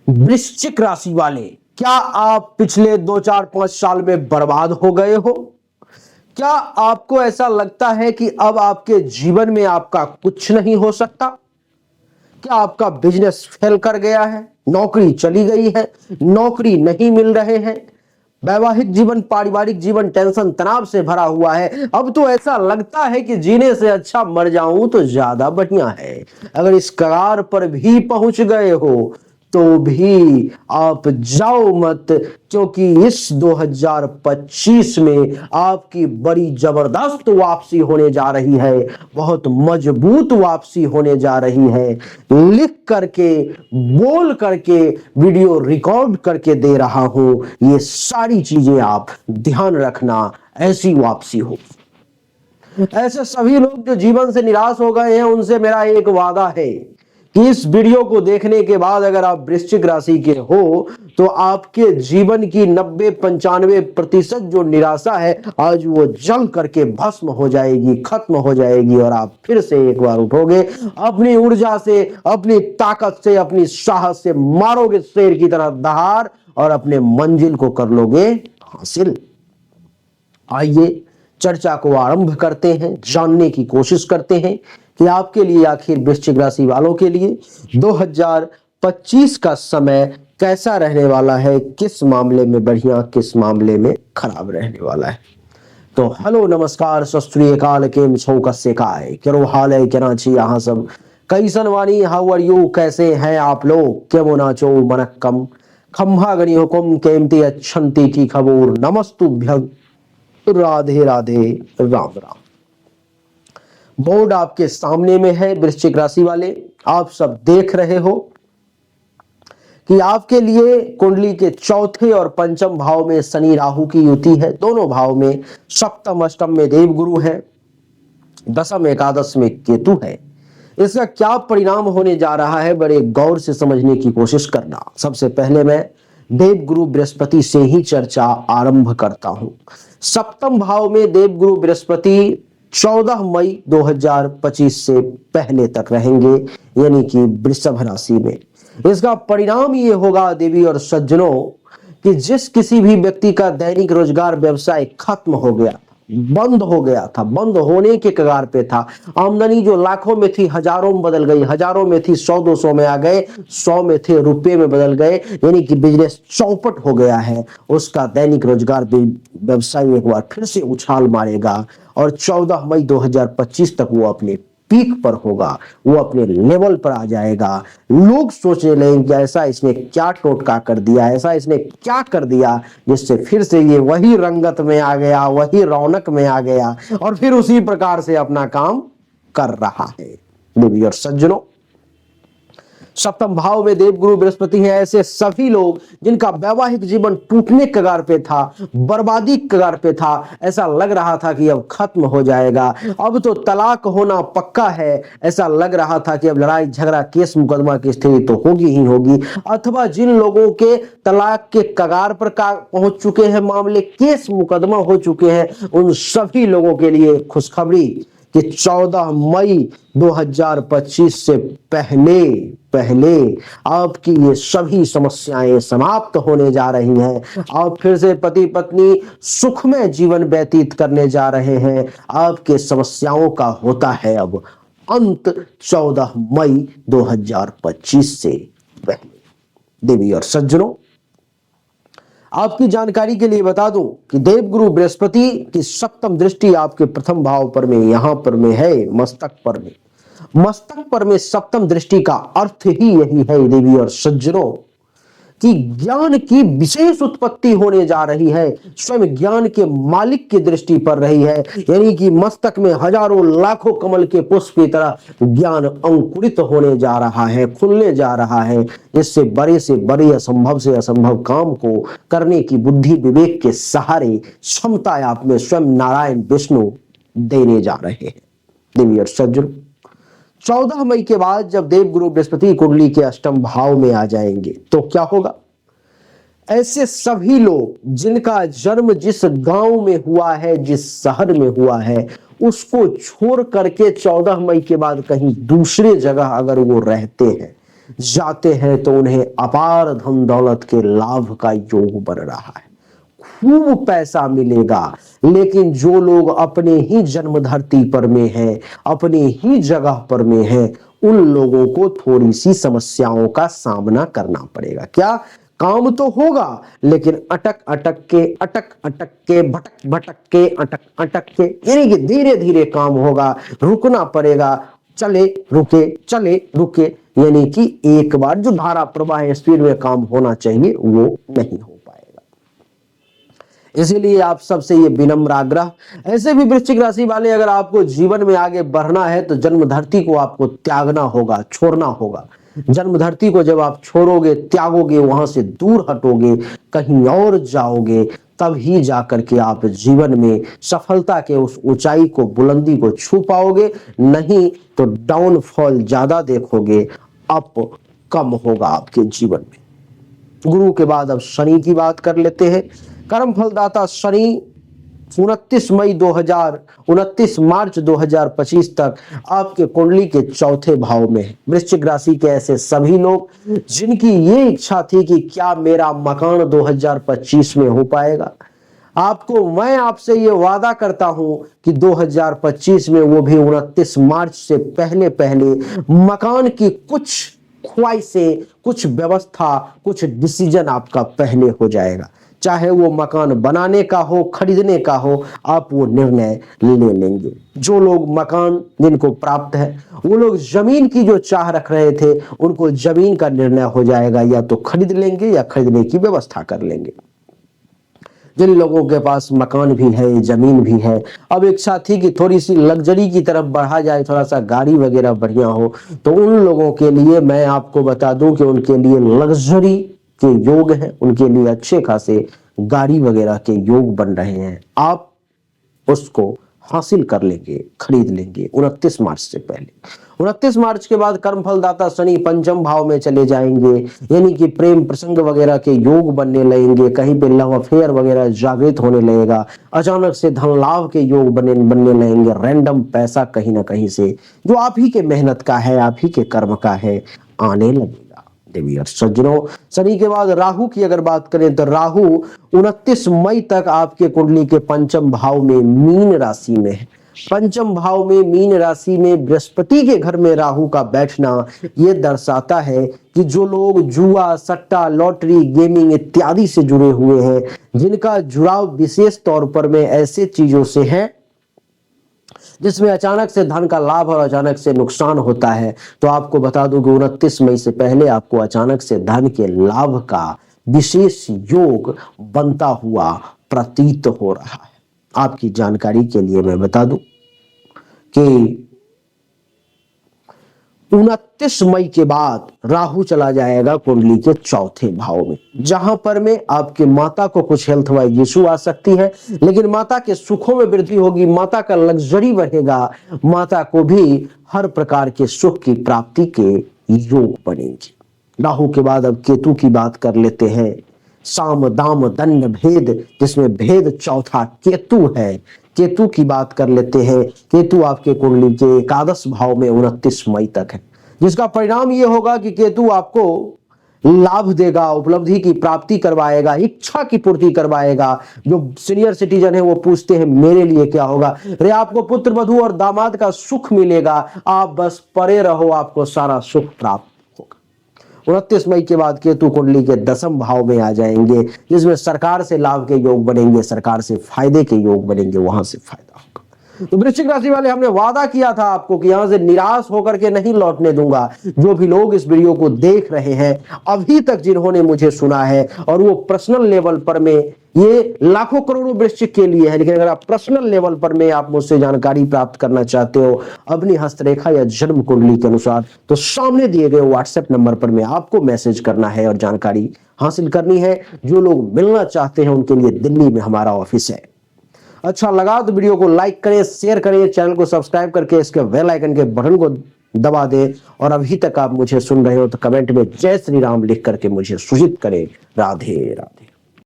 वृश्चिक राशि वाले, क्या आप पिछले 2 4 5 साल में बर्बाद हो गए हो? क्या आपको ऐसा लगता है कि अब आपके जीवन में आपका कुछ नहीं हो सकता? क्या आपका बिजनेस फेल कर गया है? नौकरी चली गई है? नौकरी नहीं मिल रहे हैं? वैवाहिक जीवन, पारिवारिक जीवन टेंशन तनाव से भरा हुआ है। अब तो ऐसा लगता है कि जीने से अच्छा मर जाऊं तो ज्यादा बढ़िया है। अगर इस कगार पर भी पहुंच गए हो तो भी आप जाओ मत, क्योंकि इस 2025 में आपकी बड़ी जबरदस्त वापसी होने जा रही है, बहुत मजबूत वापसी होने जा रही है। लिख करके, बोल करके, वीडियो रिकॉर्ड करके दे रहा हूं, ये सारी चीजें आप ध्यान रखना, ऐसी वापसी हो। ऐसे सभी लोग जो जीवन से निराश हो गए हैं, उनसे मेरा एक वादा है कि इस वीडियो को देखने के बाद अगर आप वृश्चिक राशि के हो तो आपके जीवन की 90-95% जो निराशा है आज वो जल करके भस्म हो जाएगी, खत्म हो जाएगी, और आप फिर से एक बार उठोगे, अपनी ऊर्जा से, अपनी ताकत से, अपनी साहस से मारोगे शेर की तरह दहाड़ और अपने मंजिल को कर लोगे हासिल। आइए चर्चा को आरंभ करते हैं, जानने की कोशिश करते हैं कि आपके लिए, आखिर वृश्चिक राशि वालों के लिए 2025 का समय कैसा रहने वाला है, किस मामले में बढ़िया, किस मामले में खराब रहने वाला है। तो हेलो, नमस्कार, सत श्री अकाल, केम छो, कस्से काय, केरो हाल है, केना छी यहाँ सब, कैसन वानी, हाउ आर यू, कैसे हैं आप लोग, केमो नाचो मनक्कम, खम्हा गणी हुकुम, केमती अच्छंती की खबूर, नमस्तुभ्यं, राधे राधे, राम राम। बोर्ड आपके सामने में है। वृश्चिक राशि वाले, आप सब देख रहे हो कि आपके लिए कुंडली के चौथे और पंचम भाव में शनि राहु की युति है। दोनों भाव में सप्तम अष्टम में देवगुरु है, दशम एकादश में केतु है। इसका क्या परिणाम होने जा रहा है, बड़े गौर से समझने की कोशिश करना। सबसे पहले मैं देवगुरु बृहस्पति से ही चर्चा आरंभ करता हूं। सप्तम भाव में देवगुरु बृहस्पति 14 मई 2025 से पहले तक रहेंगे, यानी कि वृषभ राशि में। इसका परिणाम ये होगा देवी और सज्जनों कि जिस किसी भी व्यक्ति का दैनिक रोजगार व्यवसाय खत्म हो गया, बंद हो गया था, बंद होने के कगार पे था, आमदनी जो लाखों में थी हजारों में बदल गई, हजारों में थी 100-200 में आ गए, 100 में थे रुपए में बदल गए, यानी कि बिजनेस चौपट हो गया है, उसका दैनिक रोजगार व्यवसाय एक बार फिर से उछाल मारेगा और 14 मई 2025 तक वो अपने पीक पर होगा, वो अपने लेवल पर आ जाएगा। लोग सोचने लगेंगे ऐसा इसने क्या टोटका कर दिया, ऐसा इसने क्या कर दिया जिससे फिर से ये वही रंगत में आ गया, वही रौनक में आ गया और फिर उसी प्रकार से अपना काम कर रहा है। देवी और सज्जनों, सप्तम भाव में देवगुरु बृहस्पति हैं। ऐसे सभी लोग जिनका वैवाहिक जीवन टूटने कगार पे था, बर्बादी कगार पे था, ऐसा लग रहा था कि अब खत्म हो जाएगा, अब तो तलाक होना पक्का है, ऐसा लग रहा था कि अब लड़ाई झगड़ा केस मुकदमा की स्थिति तो होगी ही होगी, अथवा जिन लोगों के तलाक के कगार पर पहुंच चुके हैं मामले, केस मुकदमा हो चुके हैं, उन सभी लोगों के लिए खुशखबरी कि 14 मई 2025 से पहले आपकी ये सभी समस्याएं समाप्त होने जा रही हैं। आप फिर से पति पत्नी सुखमय जीवन व्यतीत करने जा रहे हैं। आपके समस्याओं का होता है अब अंत 14 मई 2025 से पहले। देवी और सज्जनों, आपकी जानकारी के लिए बता दूं कि देवगुरु बृहस्पति की सप्तम दृष्टि आपके प्रथम भाव पर में, यहां पर में है, मस्तक पर में। मस्तक पर में सप्तम दृष्टि का अर्थ ही यही है देवी और सज्जनों कि ज्ञान की विशेष उत्पत्ति होने जा रही है। स्वयं ज्ञान के मालिक की दृष्टि पर रही है, यानी कि मस्तक में हजारों लाखों कमल के पुष्प की तरह ज्ञान अंकुरित होने जा रहा है, खुलने जा रहा है, जिससे बड़े से बड़े, असंभव से असंभव काम को करने की बुद्धि विवेक के सहारे क्षमता आप में स्वयं नारायण विष्णु देने जा रहे हैं। देवी और सज्जनों, 14 मई के बाद जब देवगुरु बृहस्पति कुंडली के अष्टम भाव में आ जाएंगे तो क्या होगा? ऐसे सभी लोग जिनका जन्म जिस गांव में हुआ है, जिस शहर में हुआ है, उसको छोड़ करके 14 मई के बाद कहीं दूसरे जगह अगर वो रहते हैं, जाते हैं तो उन्हें अपार धन दौलत के लाभ का योग बन रहा है, खूब पैसा मिलेगा। लेकिन जो लोग अपने ही जन्म धरती पर में हैं, अपने ही जगह पर में हैं, उन लोगों को थोड़ी सी समस्याओं का सामना करना पड़ेगा। क्या? काम तो होगा, लेकिन अटक अटक के, भटक भटक के, अटक अटक के, यानी कि धीरे धीरे काम होगा, रुकना पड़ेगा, चले रुके, यानी कि एक बार जो धारा प्रवाह स्पीड में काम होना चाहिए वो नहीं हो पाएगा। इसीलिए आप सबसे ये विनम्र आग्रह, ऐसे भी वृश्चिक राशि वाले, अगर आपको जीवन में आगे बढ़ना है तो जन्म धरती को आपको त्यागना होगा, छोड़ना होगा। जन्म धरती को जब आप छोड़ोगे, त्यागोगे, वहां से दूर हटोगे, कहीं और जाओगे, तब ही जाकर के आप जीवन में सफलता के उस ऊंचाई को, बुलंदी को छू पाओगे। नहीं तो डाउनफॉल ज्यादा देखोगे, अप कम होगा आपके जीवन में। गुरु के बाद अब शनि की बात कर लेते हैं। कर्म फलदाता शनि 29 मार्च 2025 तक आपके कुंडली के चौथे भाव में है। वृश्चिक राशि के ऐसे सभी लोग जिनकी ये इच्छा थी कि क्या मेरा मकान 2025 में हो पाएगा, मैं आपसे ये वादा करता हूं कि 2025 में, वो भी 29 मार्च से पहले पहले, मकान की कुछ ख्वाहिशें, कुछ व्यवस्था, कुछ डिसीजन आपका पहले हो जाएगा। चाहे वो मकान बनाने का हो, खरीदने का हो, आप वो निर्णय ले लेंगे। जो लोग मकान जिनको प्राप्त है, वो लोग जमीन की जो चाह रख रहे थे, उनको जमीन का निर्णय हो जाएगा, या तो खरीद लेंगे या खरीदने की व्यवस्था कर लेंगे। जिन लोगों के पास मकान भी है, जमीन भी है, अब इच्छा थी कि थोड़ी सी लग्जरी की तरफ बढ़ा जाए, थोड़ा सा गाड़ी वगैरह बढ़िया हो, तो उन लोगों के लिए मैं आपको बता दूं कि उनके लिए लग्जरी के योग है, उनके लिए अच्छे खासे गाड़ी वगैरह के योग बन रहे हैं। आप उसको हासिल कर लेंगे, खरीद लेंगे 29 मार्च से पहले। 29 मार्च के बाद कर्मफलदाता शनि पंचम भाव में चले जाएंगे, यानी कि प्रेम प्रसंग वगैरह के योग बनने लगेंगे, कहीं पे लव अफेयर वगैरह जागृत होने लगेगा, अचानक से धन लाभ के योग बनने लगेंगे, रैंडम पैसा कहीं ना कहीं से जो आप ही के मेहनत का है, आप ही के कर्म का है, आने लगेगा। देवी और सज्जनों, शनि के बाद राहु की अगर बात करें तो राहु 29 मई तक आपके कुंडली के पंचम भाव में मीन राशि में है। पंचम भाव में मीन राशि में बृहस्पति के घर में राहु का बैठना ये दर्शाता है कि जो लोग जुआ, सट्टा, लॉटरी, गेमिंग इत्यादि से जुड़े हुए हैं, जिनका जुड़ाव विशेष तौर पर में ऐसे चीजों से है जिसमें अचानक से धन का लाभ और अचानक से नुकसान होता है, तो आपको बता दूं कि 29 मई से पहले आपको अचानक से धन के लाभ का विशेष योग बनता हुआ प्रतीत हो रहा है। आपकी जानकारी के लिए मैं बता दूं कि 29 मई के बाद राहु चला जाएगा कुंडली के चौथे भाव में, जहां पर में आपके माता को कुछ हेल्थ वाइज इशू आ सकती है, लेकिन माता के सुखों में वृद्धि होगी, माता का लग्जरी बढ़ेगा, माता को भी हर प्रकार के सुख की प्राप्ति के योग बनेंगे। राहु के बाद अब केतु की बात कर लेते हैं। साम दाम दंड भेद, जिसमें भेद चौथा केतु है, केतु की बात कर लेते हैं। केतु आपके कुंडली के एकादश भाव में 29 मई तक है, जिसका परिणाम ये होगा कि केतु आपको लाभ देगा, उपलब्धि की प्राप्ति करवाएगा, इच्छा की पूर्ति करवाएगा। जो सीनियर सिटीजन है वो पूछते हैं मेरे लिए क्या होगा, अरे आपको पुत्र वधू और दामाद का सुख मिलेगा, आप बस परे रहो, आपको सारा सुख प्राप्त होगा। 29 मई के बाद केतु कुंडली के दसम भाव में आ जाएंगे, जिसमें सरकार से लाभ के योग बनेंगे, सरकार से फायदे के योग बनेंगे, वहां से फायदा होगा। तो वृश्चिक राशि वाले, हमने वादा किया था आपको कि यहां से निराश होकर के नहीं लौटने दूंगा। जो भी लोग इस वीडियो को देख रहे हैं अभी तक, जिन्होंने मुझे सुना है, और वो पर्सनल लेवल पर में, ये लाखों करोड़ों वृश्चिक के लिए है, लेकिन अगर आप पर्सनल लेवल पर में आप मुझसे जानकारी प्राप्त करना चाहते हो अपनी हस्तरेखा या जन्म कुंडली के अनुसार, तो सामने दिए गए व्हाट्सएप नंबर पर में आपको मैसेज करना है और जानकारी हासिल करनी है। जो लोग मिलना चाहते हैं उनके लिए दिल्ली में हमारा ऑफिस है। अच्छा लगा तो वीडियो को लाइक करें, शेयर करें, चैनल को सब्सक्राइब करके इसके बेल आइकन के बटन को दबा दें, और अभी तक आप मुझे सुन रहे हो तो कमेंट में जय श्री राम लिख करके मुझे सूचित करें। राधे राधे।